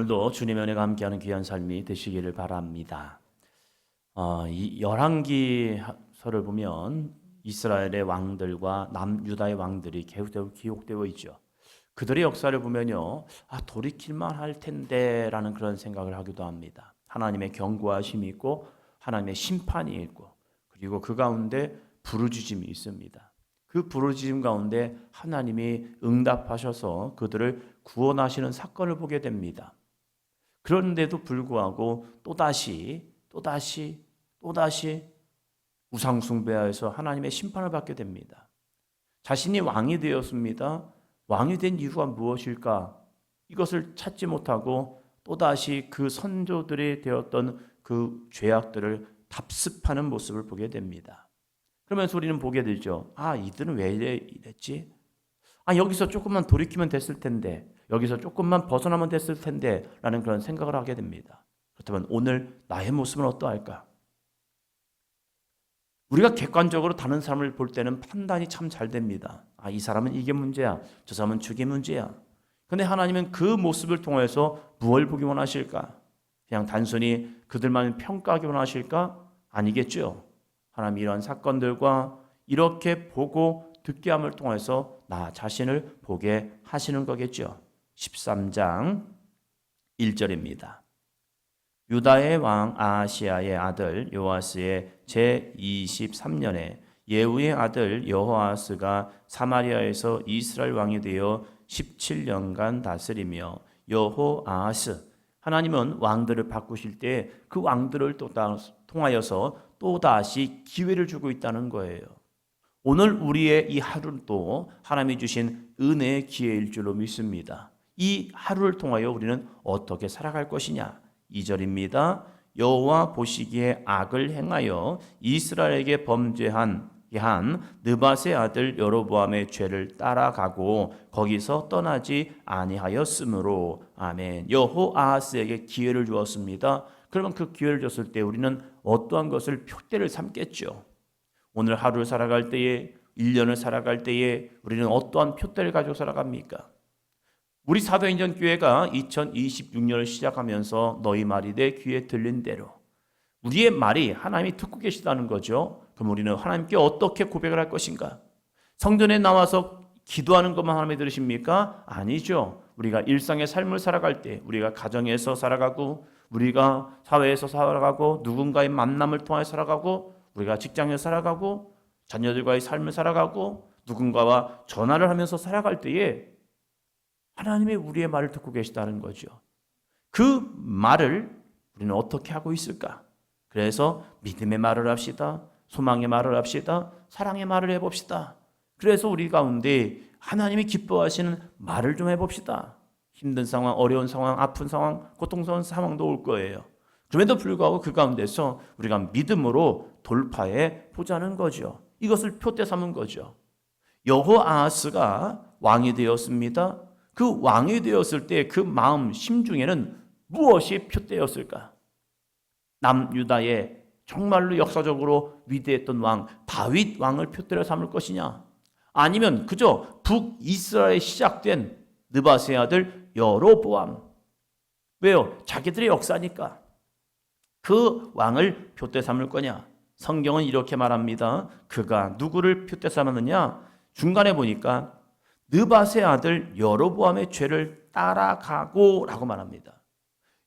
오늘도 주님의 은혜가 함께하는 귀한 삶이 되시기를 바랍니다. 이 열왕기서를 보면 이스라엘의 왕들과 남유다의 왕들이 기록되어 있죠. 그들의 역사를 보면요, 돌이킬만 할 텐데라는 그런 생각을 하기도 합니다. 하나님의 경고하심이 있고 하나님의 심판이 있고, 그리고 그 가운데 부르짖음이 있습니다. 그 부르짖음 가운데 하나님이 응답하셔서 그들을 구원하시는 사건을 보게 됩니다. 그런데도 불구하고 또다시 우상 숭배하여서 하나님의 심판을 받게 됩니다. 자신이 왕이 되었습니다. 왕이 된 이유가 무엇일까? 이것을 찾지 못하고 또다시 그 선조들이 되었던 그 죄악들을 답습하는 모습을 보게 됩니다. 그러면서 우리는 보게 되죠. 이들은 왜 이랬지? 여기서 조금만 돌이키면 됐을 텐데, 여기서 조금만 벗어나면 됐을 텐데 라는 그런 생각을 하게 됩니다. 그렇다면 오늘 나의 모습은 어떠할까? 우리가 객관적으로 다른 사람을 볼 때는 판단이 참 잘 됩니다. 이 사람은 이게 문제야, 저 사람은 저게 문제야. 그런데 하나님은 그 모습을 통해서 무엇을 보기 원하실까? 그냥 단순히 그들만 평가하기 원하실까? 아니겠죠. 하나님이 이런 사건들과 이렇게 보고 듣게 함을 통해서 나 자신을 보게 하시는 거겠죠. 13장 1절입니다. 유다의 왕 아하시야의 아들 요아스의 제23년에 예후의 아들 여호아스가 사마리아에서 이스라엘 왕이 되어 17년간 다스리며, 여호아스, 하나님은 왕들을 바꾸실 때 그 왕들을 통하여서 또다시 기회를 주고 있다는 거예요. 오늘 우리의 이 하루는 또 하나님이 주신 은혜의 기회일 줄로 믿습니다. 이 하루를 통하여 우리는 어떻게 살아갈 것이냐? 2절입니다. 여호와 보시기에 악을 행하여 이스라엘에게 범죄한 느밧의 아들 여로보암의 죄를 따라가고 거기서 떠나지 아니하였으므로. 아멘. 여호아하스에게 기회를 주었습니다. 그러면 그 기회를 줬을 때 우리는 어떠한 것을 표대를 삼겠죠. 오늘 하루를 살아갈 때에, 1년을 살아갈 때에 우리는 어떠한 표대를 가지고 살아갑니까? 우리 사도행전 교회가 2026년을 시작하면서 너희 말이 내 귀에 들린 대로, 우리의 말이 하나님이 듣고 계시다는 거죠. 그럼 우리는 하나님께 어떻게 고백을 할 것인가? 성전에 나와서 기도하는 것만 하나님이 들으십니까? 아니죠. 우리가 일상의 삶을 살아갈 때, 우리가 가정에서 살아가고, 우리가 사회에서 살아가고, 누군가의 만남을 통해 살아가고, 우리가 직장에서 살아가고, 자녀들과의 삶을 살아가고, 누군가와 전화를 하면서 살아갈 때에 하나님이 우리의 말을 듣고 계시다는 거죠. 그 말을 우리는 어떻게 하고 있을까? 그래서 믿음의 말을 합시다. 소망의 말을 합시다. 사랑의 말을 해봅시다. 그래서 우리 가운데 하나님이 기뻐하시는 말을 좀 해봅시다. 힘든 상황, 어려운 상황, 아픈 상황, 고통스러운 상황도 올 거예요. 그럼에도 불구하고 그 가운데서 우리가 믿음으로 돌파해 보자는 거죠. 이것을 표대 삼은 거죠. 여호아하스가 왕이 되었습니다. 그 왕이 되었을 때 그 마음 심중에는 무엇이 표대였을까? 남유다의 정말로 역사적으로 위대했던 왕 다윗 왕을 표대로 삼을 것이냐? 아니면 그저 북이스라엘에 시작된 느밧의 아들 여로보암. 왜요? 자기들의 역사니까. 그 왕을 표대 삼을 거냐? 성경은 이렇게 말합니다. 그가 누구를 표대 삼았느냐? 중간에 보니까 느밧의 아들 여로보암의 죄를 따라가고 라고 말합니다.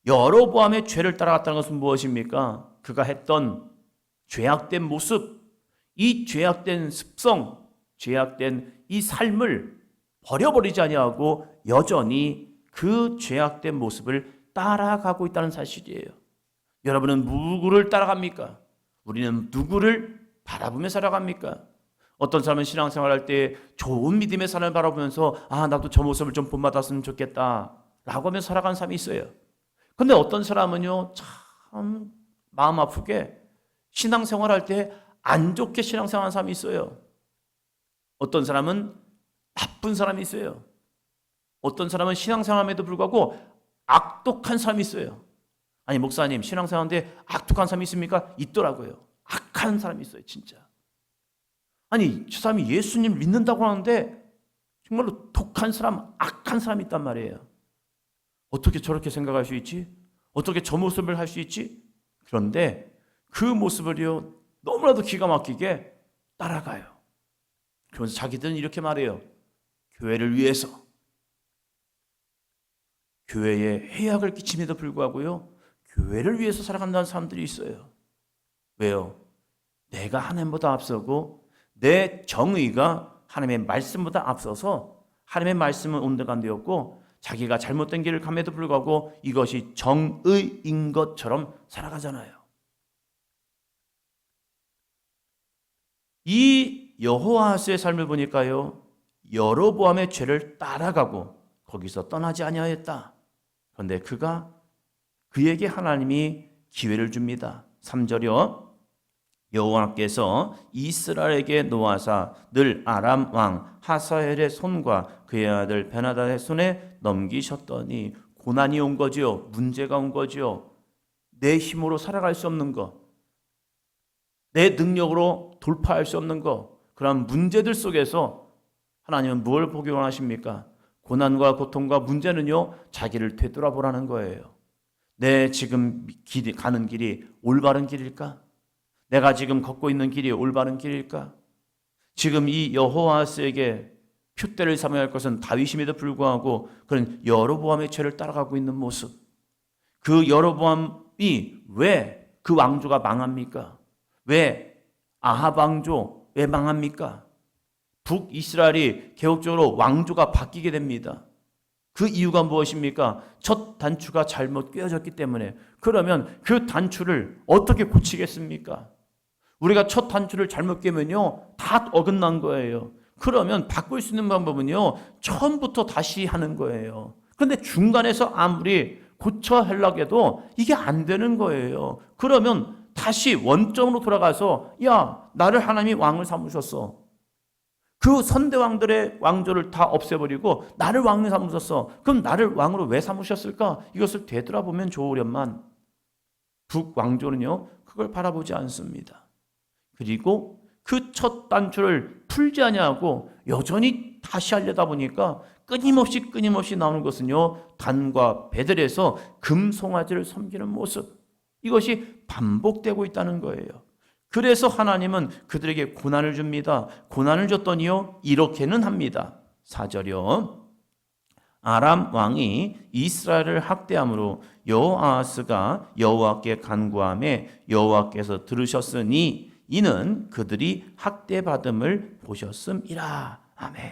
여로보암의 죄를 따라갔다는 것은 무엇입니까? 그가 했던 죄악된 모습, 이 죄악된 습성, 죄악된 이 삶을 버려버리지 아니하고 여전히 그 죄악된 모습을 따라가고 있다는 사실이에요. 여러분은 누구를 따라갑니까? 우리는 누구를 바라보며 살아갑니까? 어떤 사람은 신앙생활할 때 좋은 믿음의 삶을 바라보면서 나도 저 모습을 좀 본받았으면 좋겠다 라고 하면서 살아가는 사람이 있어요. 근데 어떤 사람은요, 참 마음 아프게 신앙생활할 때 안 좋게 신앙생활하는 사람이 있어요. 어떤 사람은 나쁜 사람이 있어요. 어떤 사람은 신앙생활함에도 불구하고 악독한 사람이 있어요. 아니 목사님, 신앙생활하는데 악독한 사람이 있습니까? 있더라고요. 악한 사람이 있어요, 진짜. 아니 저 사람이 예수님 믿는다고 하는데 정말로 독한 사람, 악한 사람이 있단 말이에요. 어떻게 저렇게 생각할 수 있지? 어떻게 저 모습을 할 수 있지? 그런데 그 모습을요 너무나도 기가 막히게 따라가요. 그러면서 자기들은 이렇게 말해요. 교회를 위해서, 교회에 해악을 끼침에도 불구하고요 교회를 위해서 살아간다는 사람들이 있어요. 왜요? 내가 하나님보다 앞서고 내 정의가 하나님의 말씀보다 앞서서 하나님의 말씀은 온데간 되었고 자기가 잘못된 길을 감에도 불구하고 이것이 정의인 것처럼 살아가잖아요. 이 여호아하스의 삶을 보니까요 여로보암의 죄를 따라가고 거기서 떠나지 아니하였다. 그런데 그에게 하나님이 기회를 줍니다. 3절이요. 여호와께서 이스라엘에게 노하사 늘 아람 왕 하사엘의 손과 그의 아들 베나다의 손에 넘기셨더니 고난이 온 거지요. 문제가 온 거지요. 내 힘으로 살아갈 수 없는 것, 내 능력으로 돌파할 수 없는 것, 그런 문제들 속에서 하나님은 뭘 보기 원하십니까? 고난과 고통과 문제는요 자기를 되돌아보라는 거예요. 내 지금 가는 길이 올바른 길일까? 내가 지금 걷고 있는 길이 올바른 길일까? 지금 이 여호아스에게 푯대를 삼아야 할 것은 다윗임에도 불구하고 그런 여로보암의 죄를 따라가고 있는 모습, 그 여로보암이 왜 그 왕조가 망합니까? 왜 아합 왕조 왜 망합니까? 북이스라엘이 개혁적으로 왕조가 바뀌게 됩니다. 그 이유가 무엇입니까? 첫 단추가 잘못 꿰어졌기 때문에. 그러면 그 단추를 어떻게 고치겠습니까? 우리가 첫 단추를 잘못 깨면요 다 어긋난 거예요. 그러면 바꿀 수 있는 방법은요 처음부터 다시 하는 거예요. 그런데 중간에서 아무리 고쳐 하려고 해도 이게 안 되는 거예요. 그러면 다시 원점으로 돌아가서 야 나를 하나님이 왕을 삼으셨어. 그 선대왕들의 왕조를 다 없애버리고 나를 왕을 삼으셨어. 그럼 나를 왕으로 왜 삼으셨을까? 이것을 되돌아보면 좋으련만 북왕조는요 그걸 바라보지 않습니다. 그리고 그 첫 단추를 풀지 아니하고 여전히 다시 하려다 보니까 끊임없이 나오는 것은요 단과 베들에서 금송아지를 섬기는 모습, 이것이 반복되고 있다는 거예요. 그래서 하나님은 그들에게 고난을 줍니다. 고난을 줬더니요 이렇게는 합니다. 4절이요. 아람 왕이 이스라엘을 학대함으로 여호아하스가 여호와께 간구하매 여호와께서 들으셨으니 이는 그들이 학대받음을 보셨음이라. 아멘.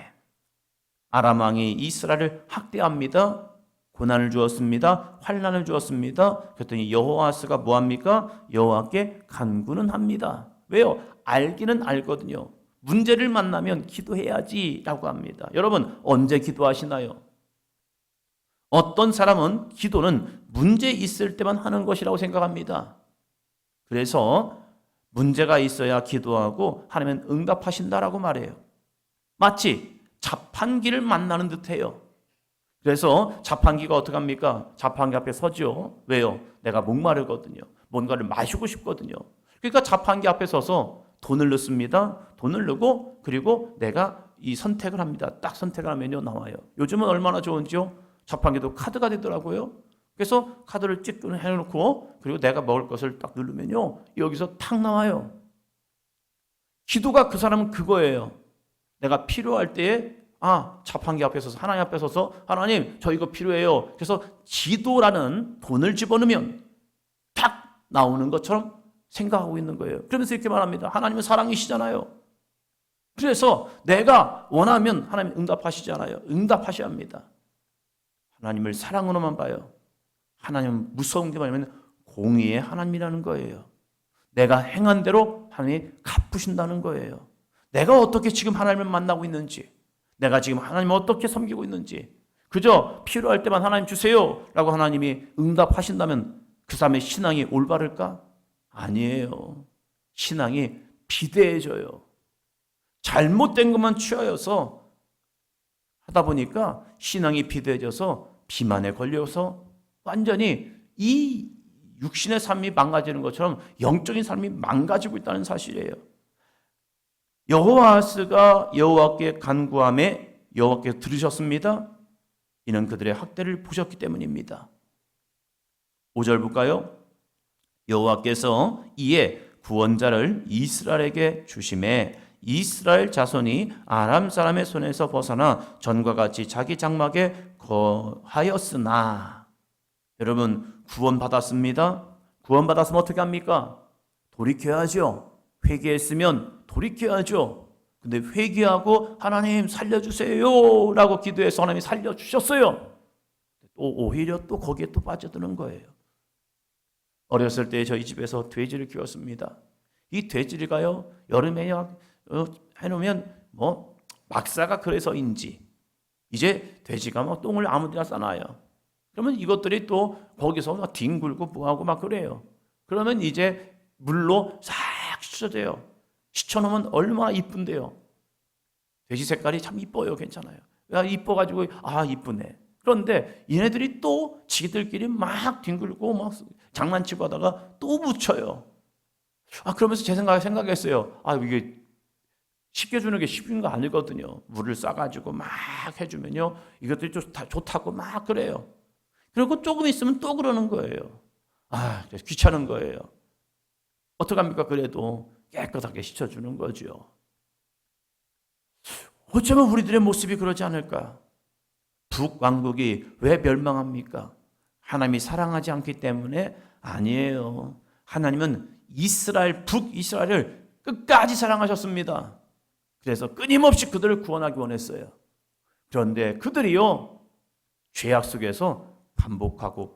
아람 왕이 이스라엘을 학대합니다. 고난을 주었습니다. 환난을 주었습니다. 그랬더니 여호아하스가 뭐합니까? 여호와께 간구는 합니다. 왜요? 알기는 알거든요. 문제를 만나면 기도해야지 라고 합니다. 여러분 언제 기도하시나요? 어떤 사람은 기도는 문제 있을 때만 하는 것이라고 생각합니다. 그래서 문제가 있어야 기도하고 하나님은 응답하신다라고 말해요. 마치 자판기를 만나는 듯해요. 그래서 자판기가 어떻게 합니까? 자판기 앞에 서죠. 왜요? 내가 목마르거든요. 뭔가를 마시고 싶거든요. 그러니까 자판기 앞에 서서 돈을 넣습니다. 돈을 넣고 그리고 내가 이 선택을 합니다. 딱 선택을 하면요 나와요. 요즘은 얼마나 좋은지요? 자판기도 카드가 되더라고요. 그래서 카드를 찍 해놓고 그리고 내가 먹을 것을 딱 누르면요 여기서 탁 나와요. 기도가 그 사람은 그거예요. 내가 필요할 때에 자판기 앞에 서서 하나님 앞에 서서 하나님 저 이거 필요해요. 그래서 기도라는 돈을 집어넣으면 탁 나오는 것처럼 생각하고 있는 거예요. 그러면서 이렇게 말합니다. 하나님은 사랑이시잖아요. 그래서 내가 원하면 하나님 응답하시잖아요. 응답하셔야 합니다. 하나님을 사랑으로만 봐요. 하나님은 무서운 게 뭐냐면 공의의 하나님이라는 거예요. 내가 행한 대로 하나님이 갚으신다는 거예요. 내가 어떻게 지금 하나님을 만나고 있는지, 내가 지금 하나님을 어떻게 섬기고 있는지, 그저 필요할 때만 하나님 주세요 라고 하나님이 응답하신다면 그 사람의 신앙이 올바를까? 아니에요. 신앙이 비대해져요. 잘못된 것만 취하여서 하다 보니까 신앙이 비대해져서 비만에 걸려서 완전히 이 육신의 삶이 망가지는 것처럼 영적인 삶이 망가지고 있다는 사실이에요. 여호아하스가 여호와께 간구하매 여호와께서 들으셨습니다. 이는 그들의 학대를 보셨기 때문입니다. 5절 볼까요? 여호와께서 이에 구원자를 이스라엘에게 주심에 이스라엘 자손이 아람 사람의 손에서 벗어나 전과 같이 자기 장막에 거하였으나. 여러분, 구원받았습니다. 구원받았으면 어떻게 합니까? 돌이켜야죠. 회개했으면 돌이켜야죠. 근데 회개하고 하나님 살려주세요 라고 기도해서 하나님이 살려주셨어요. 또 오히려 또 거기에 또 빠져드는 거예요. 어렸을 때 저희 집에서 돼지를 키웠습니다. 이 돼지가요, 여름에 해놓으면 막사가 그래서인지 이제 돼지가 막 똥을 아무데나 싸놔요. 그러면 이것들이 또 거기서 막 뒹굴고 뭐하고 막 그래요. 그러면 이제 물로 싹 씻어져요. 씻어놓으면 얼마나 이쁜데요. 돼지 색깔이 참 이뻐요. 괜찮아요. 이뻐가지고 이쁘네. 그런데 얘네들이 또 지들끼리 막 뒹굴고 막 장난치고 하다가 또 묻혀요. 그러면서 제 생각했어요. 이게 쉽게 주는 게 쉬운 거 아니거든요. 물을 싸가지고 막 해주면요, 이것들이 좀 다 좋다고 막 그래요. 그리고 조금 있으면 또 그러는 거예요. 귀찮은 거예요. 어떡합니까? 그래도 깨끗하게 씻어주는 거죠. 어쩌면 우리들의 모습이 그러지 않을까? 북왕국이 왜 멸망합니까? 하나님이 사랑하지 않기 때문에 아니에요. 하나님은 북이스라엘을 끝까지 사랑하셨습니다. 그래서 끊임없이 그들을 구원하기 원했어요. 그런데 그들이요, 죄악 속에서 반복하고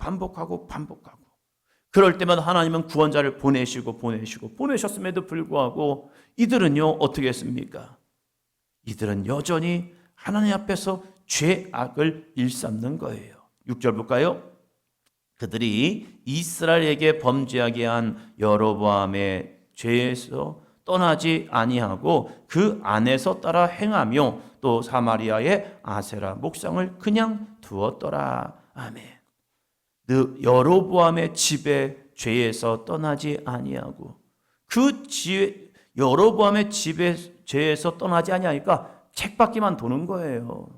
그럴 때마다 하나님은 구원자를 보내셨음에도 불구하고 이들은요, 어떻게 했습니까? 이들은 여전히 하나님 앞에서 죄악을 일삼는 거예요. 6절 볼까요? 그들이 이스라엘에게 범죄하게 한 여로보암의 죄에서 떠나지 아니하고 그 안에서 따라 행하며 또 사마리아의 아세라 목상을 그냥 두었더라. 아멘. 여로보암의 집의 죄에서 떠나지 아니하고 여로보암의 집의 죄에서 떠나지 아니하니까 책받기만 도는 거예요.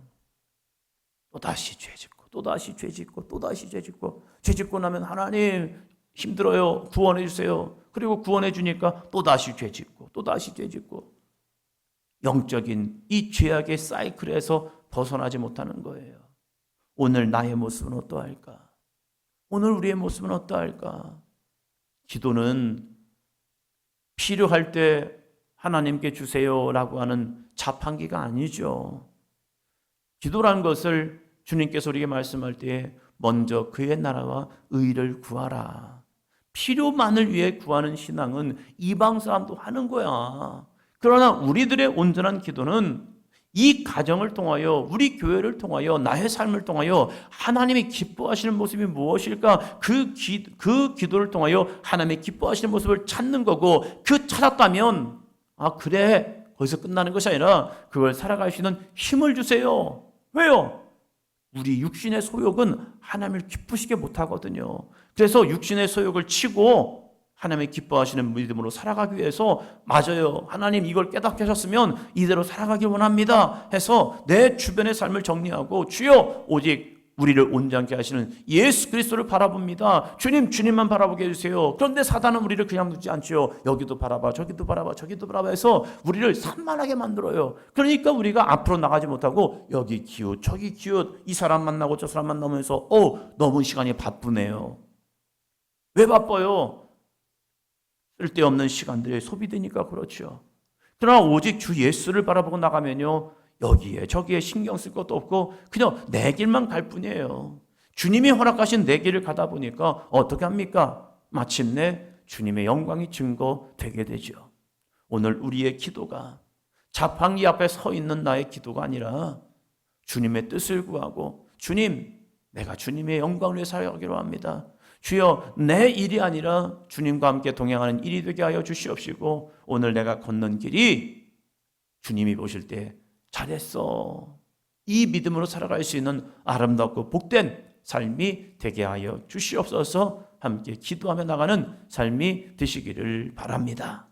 또다시 죄짓고 또다시 죄짓고 또다시 죄짓고 죄짓고 나면 하나님 힘들어요. 구원해 주세요. 그리고 구원해 주니까 또다시 죄짓고 또다시 죄짓고 영적인 이 죄악의 사이클에서 벗어나지 못하는 거예요. 오늘 나의 모습은 어떠할까? 오늘 우리의 모습은 어떠할까? 기도는 필요할 때 하나님께 주세요라고 하는 자판기가 아니죠. 기도라는 것을 주님께서 우리에게 말씀할 때 먼저 그의 나라와 의를 구하라. 필요만을 위해 구하는 신앙은 이방 사람도 하는 거야. 그러나 우리들의 온전한 기도는 이 가정을 통하여, 우리 교회를 통하여, 나의 삶을 통하여 하나님이 기뻐하시는 모습이 무엇일까? 그 기도를 통하여 하나님이 기뻐하시는 모습을 찾는 거고, 그 찾았다면 그래, 거기서 끝나는 것이 아니라 그걸 살아갈 수 있는 힘을 주세요. 왜요? 우리 육신의 소욕은 하나님을 기쁘시게 못하거든요. 그래서 육신의 소욕을 치고 하나님의 기뻐하시는 믿음으로 살아가기 위해서, 맞아요, 하나님 이걸 깨닫게 하셨으면 이대로 살아가길 원합니다 해서 내 주변의 삶을 정리하고, 주여 오직 우리를 온전케 하시는 예수 그리스도를 바라봅니다. 주님만 바라보게 해주세요. 그런데 사단은 우리를 그냥 두지 않죠. 여기도 바라봐, 저기도 바라봐, 저기도 바라봐 해서 우리를 산만하게 만들어요. 그러니까 우리가 앞으로 나가지 못하고 여기 기웃 저기 기웃, 이 사람 만나고 저 사람 만나면서 너무 시간이 바쁘네요. 왜 바빠요? 쓸데없는 시간들이 소비되니까 그렇죠. 그러나 오직 주 예수를 바라보고 나가면요, 여기에 저기에 신경 쓸 것도 없고 그냥 내 길만 갈 뿐이에요. 주님이 허락하신 내 길을 가다 보니까 어떻게 합니까? 마침내 주님의 영광이 증거되게 되죠. 오늘 우리의 기도가 자판기 앞에 서 있는 나의 기도가 아니라 주님의 뜻을 구하고, 주님, 내가 주님의 영광을 위해 살아가기로 합니다. 주여, 내 일이 아니라 주님과 함께 동행하는 일이 되게 하여 주시옵시고, 오늘 내가 걷는 길이 주님이 보실 때 잘했어, 이 믿음으로 살아갈 수 있는 아름답고 복된 삶이 되게 하여 주시옵소서. 함께 기도하며 나가는 삶이 되시기를 바랍니다.